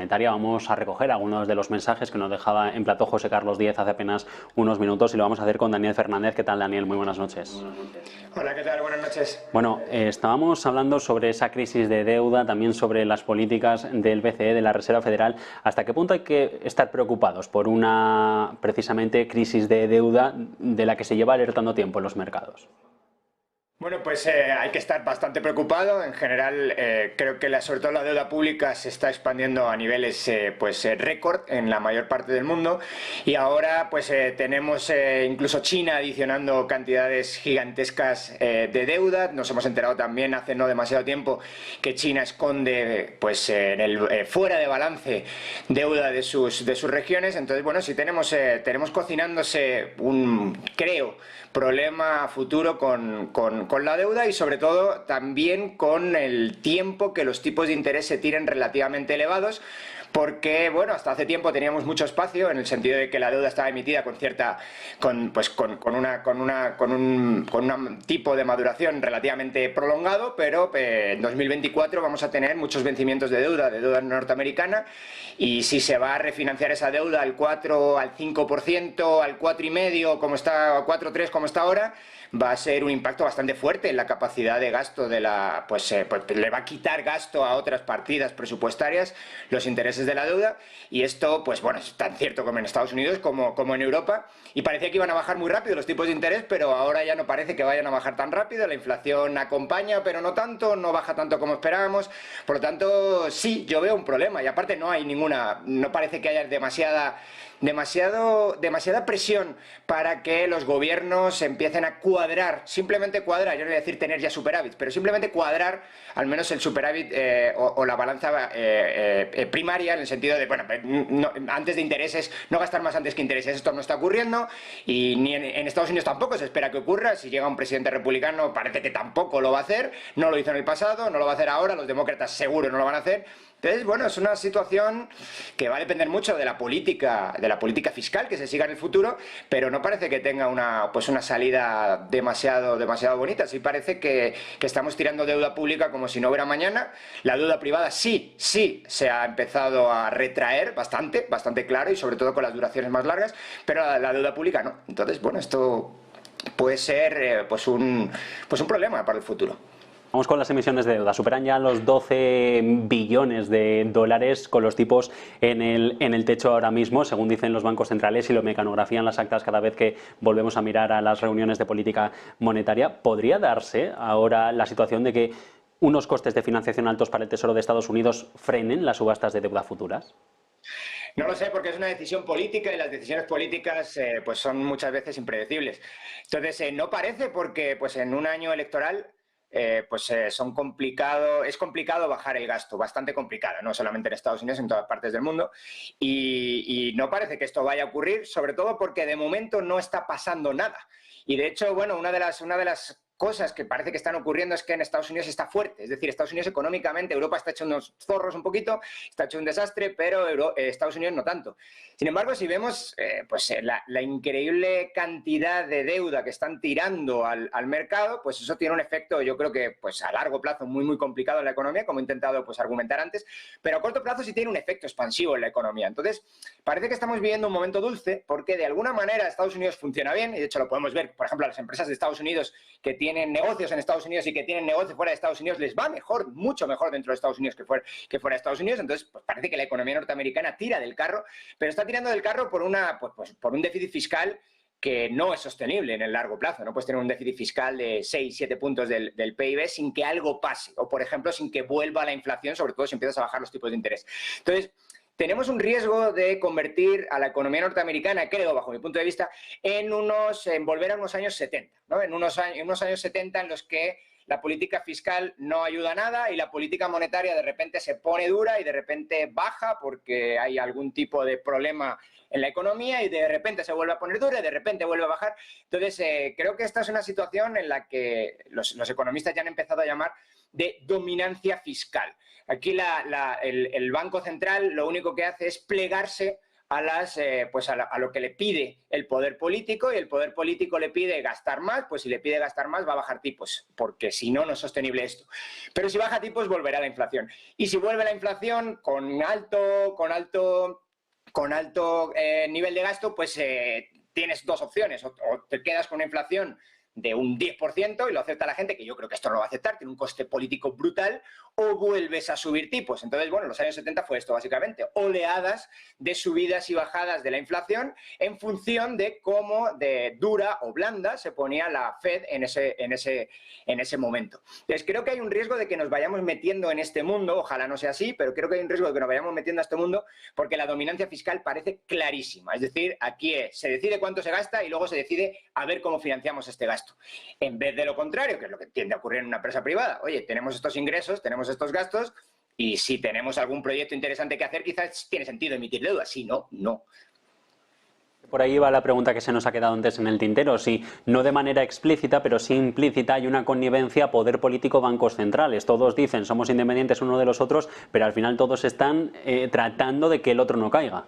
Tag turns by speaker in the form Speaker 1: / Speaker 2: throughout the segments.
Speaker 1: monetaria. Vamos a recoger algunos de los mensajes que nos dejaba en plató José Carlos Díez hace apenas unos minutos y lo vamos a hacer con Daniel Fernández. ¿Qué tal, Daniel? Muy buenas noches.
Speaker 2: Hola, ¿qué tal? Buenas noches.
Speaker 1: Bueno, estábamos hablando sobre esa crisis de deuda, también sobre las políticas del BCE, de la Reserva Federal. ¿Hasta qué punto hay que estar preocupados por una, precisamente, crisis de deuda de la que se lleva alertando tiempo en los mercados?
Speaker 2: Bueno, pues hay que estar bastante preocupado. En general, creo que sobre todo la deuda pública se está expandiendo a niveles récord en la mayor parte del mundo. Y ahora pues tenemos incluso China adicionando cantidades gigantescas de deuda. Nos hemos enterado también hace no demasiado tiempo que China esconde pues fuera de balance deuda de sus regiones. Entonces, bueno, si tenemos cocinándose creo, problema futuro con la deuda y sobre todo también con el tiempo que los tipos de interés se tienen relativamente elevados, porque bueno, hasta hace tiempo teníamos mucho espacio en el sentido de que la deuda estaba emitida con un tipo de maduración relativamente prolongado, pero en 2024 vamos a tener muchos vencimientos de deuda norteamericana, y si se va a refinanciar esa deuda al 4, al 5%, al 4,5, como está, al 4,3 como está ahora, va a ser un impacto bastante fuerte en la capacidad de gasto de pues le va a quitar gasto a otras partidas presupuestarias los intereses de la deuda, y esto pues bueno, es tan cierto como en Estados Unidos como en Europa, y parecía que iban a bajar muy rápido los tipos de interés, pero ahora ya no parece que vayan a bajar tan rápido. La inflación acompaña, pero no tanto, no baja tanto como esperábamos. Por lo tanto, sí, yo veo un problema, y aparte no parece que haya demasiada presión para que los gobiernos empiecen a cuadrar, simplemente cuadrar, yo no voy a decir tener ya superávit, pero simplemente cuadrar al menos el superávit o la balanza primaria, en el sentido de, bueno, antes de intereses, no gastar más antes que intereses. Esto no está ocurriendo, y ni en Estados Unidos tampoco se espera que ocurra. Si llega un presidente republicano parece que tampoco lo va a hacer, no lo hizo en el pasado, no lo va a hacer ahora, los demócratas seguro no lo van a hacer. Entonces, bueno, es una situación que va a depender mucho de la política fiscal que se siga en el futuro, pero no parece que tenga una salida demasiado bonita. Sí parece que estamos tirando deuda pública como si no hubiera mañana. La deuda privada sí se ha empezado a retraer bastante claro, y sobre todo con las duraciones más largas, pero la deuda pública no. Entonces, bueno, esto puede ser pues un problema para el futuro.
Speaker 1: Vamos con las emisiones de deuda. Superan ya los 12 billones de dólares, con los tipos en el techo ahora mismo, según dicen los bancos centrales y lo mecanografían las actas cada vez que volvemos a mirar a las reuniones de política monetaria. ¿Podría darse ahora la situación de que unos costes de financiación altos para el Tesoro de Estados Unidos frenen las subastas de deuda futuras?
Speaker 2: No lo sé, porque es una decisión política, y las decisiones políticas pues son muchas veces impredecibles. Entonces, no parece, porque pues en un año electoral es complicado bajar el gasto, bastante complicado, no solamente en Estados Unidos, en todas partes del mundo, y no parece que esto vaya a ocurrir, sobre todo porque de momento no está pasando nada. Y de hecho, bueno, una de las cosas que parece que están ocurriendo es que en Estados Unidos está fuerte. Es decir, Estados Unidos económicamente, Europa está hecho unos zorros un poquito, está hecho un desastre, pero Estados Unidos no tanto. Sin embargo, si vemos la increíble cantidad de deuda que están tirando al mercado, pues eso tiene un efecto, yo creo que pues a largo plazo muy complicado en la economía, como he intentado pues argumentar antes, pero a corto plazo sí tiene un efecto expansivo en la economía. Entonces, parece que estamos viviendo un momento dulce, porque de alguna manera Estados Unidos funciona bien, y de hecho lo podemos ver, por ejemplo, a las empresas de Estados Unidos que tienen negocios en Estados Unidos y que tienen negocios fuera de Estados Unidos, les va mejor, mucho mejor dentro de Estados Unidos que fuera de Estados Unidos. Entonces, pues parece que la economía norteamericana tira del carro, pero está tirando del carro por un déficit fiscal que no es sostenible en el largo plazo. No puedes tener un déficit fiscal de 6, 7 puntos del PIB sin que algo pase, o por ejemplo sin que vuelva la inflación, sobre todo si empiezas a bajar los tipos de interés. Entonces, tenemos un riesgo de convertir a la economía norteamericana, creo, bajo mi punto de vista, en volver a unos años 70, ¿no? En unos años 70 en los que la política fiscal no ayuda a nada y la política monetaria de repente se pone dura y de repente baja porque hay algún tipo de problema en la economía, y de repente se vuelve a poner dura y de repente vuelve a bajar. Entonces, creo que esta es una situación en la que los economistas ya han empezado a llamar de dominancia fiscal. Aquí el Banco Central lo único que hace es plegarse a lo que le pide el poder político, y el poder político le pide gastar más, pues si le pide gastar más va a bajar tipos, porque si no, no es sostenible esto. Pero si baja tipos volverá la inflación. Y si vuelve la inflación con alto nivel de gasto, pues tienes dos opciones, o te quedas con una inflación de un 10% y lo acepta la gente, que yo creo que esto no lo va a aceptar, tiene un coste político brutal, o vuelves a subir tipos. Entonces, bueno, los años 70 fue esto básicamente, oleadas de subidas y bajadas de la inflación en función de cómo de dura o blanda se ponía la Fed en ese momento. Entonces, creo que hay un riesgo de que nos vayamos metiendo en este mundo, ojalá no sea así, pero creo que hay un riesgo de que nos vayamos metiendo a este mundo porque la dominancia fiscal parece clarísima. Es decir, aquí se decide cuánto se gasta y luego se decide a ver cómo financiamos este gasto. En vez de lo contrario, que es lo que tiende a ocurrir en una empresa privada. Oye, tenemos estos ingresos, tenemos estos gastos, y si tenemos algún proyecto interesante que hacer, quizás tiene sentido emitir deuda. Si no, no.
Speaker 1: Por ahí va la pregunta que se nos ha quedado antes en el tintero. Si no de manera explícita, pero sí implícita, hay una connivencia poder político bancos centrales. Todos dicen somos independientes uno de los otros, pero al final todos están tratando de que el otro no caiga.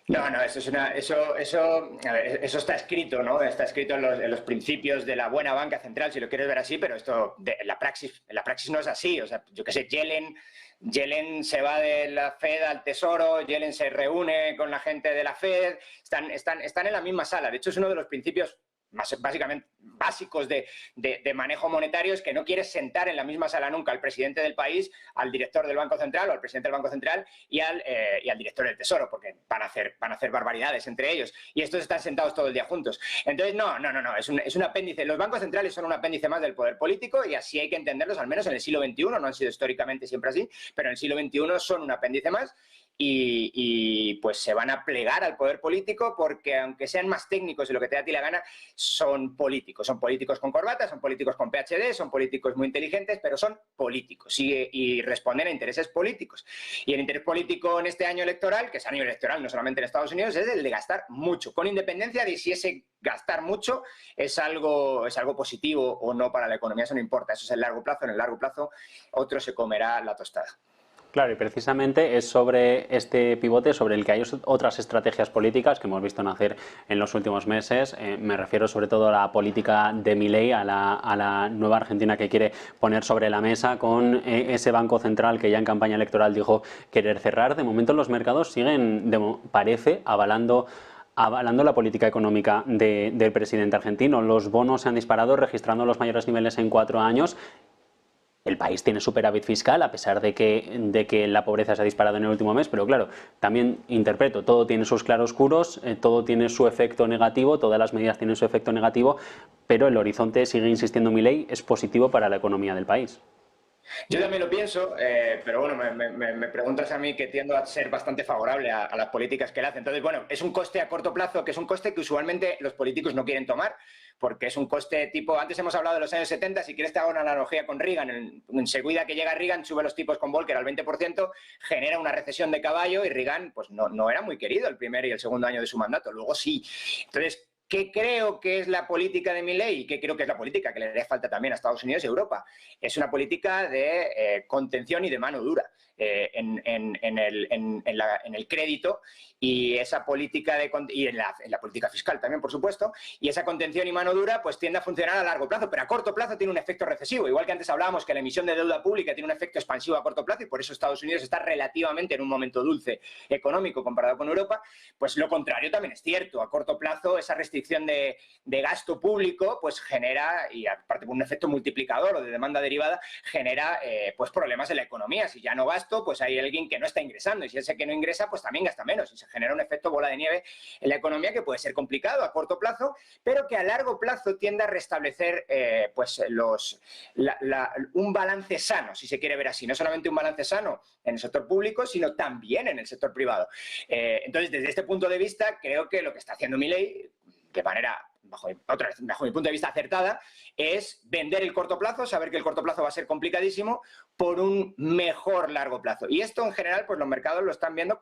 Speaker 2: No, eso está escrito, ¿no? Está escrito en los principios de la buena banca central, si lo quieres ver así, pero esto en la praxis no es así. O sea, yo qué sé, Yellen se va de la Fed al Tesoro, Yellen se reúne con la gente de la Fed, están en la misma sala. De hecho, es uno de los principios básicamente básicos de manejo monetario, es que no quieres sentar en la misma sala nunca al presidente del país, al director del Banco Central o al presidente del Banco Central y al director del Tesoro, porque van a hacer barbaridades entre ellos. Y estos están sentados todo el día juntos. Entonces, no, es un apéndice. Los bancos centrales son un apéndice más del poder político y así hay que entenderlos, al menos en el siglo XXI, no han sido históricamente siempre así, pero en el siglo XXI son un apéndice más. Y pues se van a plegar al poder político porque, aunque sean más técnicos y lo que te da a ti la gana, son políticos con corbata, son políticos con PhD, son políticos muy inteligentes, pero son políticos y responden a intereses políticos. Y el interés político en este año electoral, que es año electoral no solamente en Estados Unidos, es el de gastar mucho, con independencia de si ese gastar mucho es algo positivo o no para la economía. Eso no importa, eso es el largo plazo. En el largo plazo otro se comerá la tostada.
Speaker 1: Claro, y precisamente es sobre este pivote sobre el que hay otras estrategias políticas que hemos visto nacer en los últimos meses. Me refiero sobre todo a la política de Milei, a la nueva Argentina que quiere poner sobre la mesa con ese Banco Central que ya en campaña electoral dijo querer cerrar. De momento los mercados siguen, parece, avalando la política económica del presidente argentino. Los bonos se han disparado, registrando los mayores niveles en 4 años. El país tiene superávit fiscal, a pesar de que la pobreza se ha disparado en el último mes, pero claro, también interpreto, todo tiene sus claroscuros, todo tiene su efecto negativo, todas las medidas tienen su efecto negativo, pero el horizonte, sigue insistiendo Milei, es positivo para la economía del país.
Speaker 2: Yo también lo pienso, pero bueno, me preguntas a mí, que tiendo a ser bastante favorable a las políticas que él hace. Entonces, bueno, es un coste a corto plazo, que es un coste que usualmente los políticos no quieren tomar, porque es un coste tipo, antes hemos hablado de los años 70, si quieres te hago una analogía con Reagan, enseguida que llega Reagan sube los tipos con Volcker al 20%, genera una recesión de caballo y Reagan pues no era muy querido el primer y el segundo año de su mandato, luego sí. Entonces, ¿qué creo que es la política de Milei? ¿Qué creo que es la política que le haría falta también a Estados Unidos y Europa? Es una política de contención y de mano dura en el crédito, y esa política y en la política fiscal también, por supuesto, y esa contención y mano dura pues tiende a funcionar a largo plazo, pero a corto plazo tiene un efecto recesivo, igual que antes hablábamos que la emisión de deuda pública tiene un efecto expansivo a corto plazo y por eso Estados Unidos está relativamente en un momento dulce económico comparado con Europa. Pues lo contrario también es cierto, a corto plazo esa restricción de gasto público pues genera, y aparte por un efecto multiplicador o de demanda derivada, genera pues problemas en la economía. Si ya no gasto, pues hay alguien que no está ingresando, y si ese que no ingresa pues también gasta menos, y se genera un efecto bola de nieve en la economía que puede ser complicado a corto plazo, pero que a largo plazo tiende a restablecer pues un balance sano, si se quiere ver así, no solamente un balance sano en el sector público, sino también en el sector privado. Entonces, desde este punto de vista, creo que lo que está haciendo Milei, de manera, bajo mi punto de vista acertada, es vender el corto plazo, saber que el corto plazo va a ser complicadísimo, por un mejor largo plazo. Y esto en general, pues los mercados lo están viendo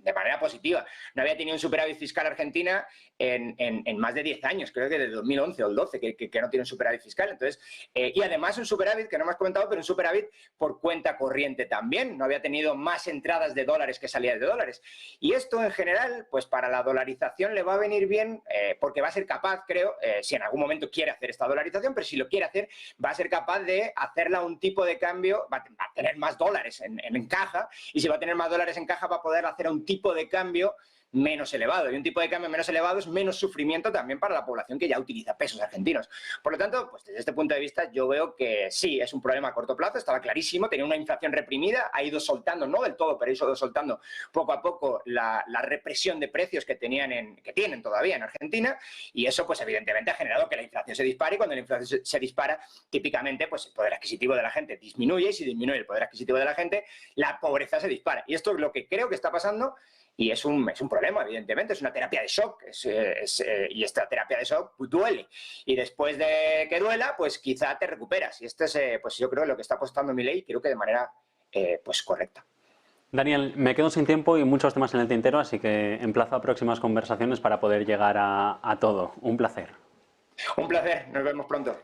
Speaker 2: de manera positiva. No había tenido un superávit fiscal Argentina en más de 10 años, creo que desde 2011 o el 12, que no tiene un superávit fiscal. Entonces, y además un superávit, que no hemos comentado, pero un superávit por cuenta corriente también. No había tenido más entradas de dólares que salidas de dólares. Y esto, en general, pues para la dolarización le va a venir bien, porque va a ser capaz, creo, si en algún momento quiere hacer esta dolarización, pero si lo quiere hacer, va a ser capaz de hacerla a un tipo de cambio, va a tener más dólares en caja, y si va a tener más dólares en caja va a poder hacer a un tipo de cambio menos elevado. Y un tipo de cambio menos elevado es menos sufrimiento también para la población que ya utiliza pesos argentinos. Por lo tanto, pues desde este punto de vista yo veo que sí, es un problema a corto plazo, estaba clarísimo, tenía una inflación reprimida, ha ido soltando, no del todo, pero ha ido soltando poco a poco la represión de precios que tienen todavía en Argentina, y eso pues evidentemente ha generado que la inflación se dispare, y cuando la inflación se dispara, típicamente pues el poder adquisitivo de la gente disminuye, y si disminuye el poder adquisitivo de la gente, la pobreza se dispara. Y esto es lo que creo que está pasando. Y es un problema, evidentemente, es una terapia de shock, y esta terapia de shock pues, duele. Y después de que duela, pues quizá te recuperas. Y este es, pues yo creo, lo que está apostando Milei, creo que de manera pues correcta.
Speaker 1: Daniel, me quedo sin tiempo y muchos temas en el tintero, así que emplazo a próximas conversaciones para poder llegar a todo. Un placer.
Speaker 2: Un placer, nos vemos pronto.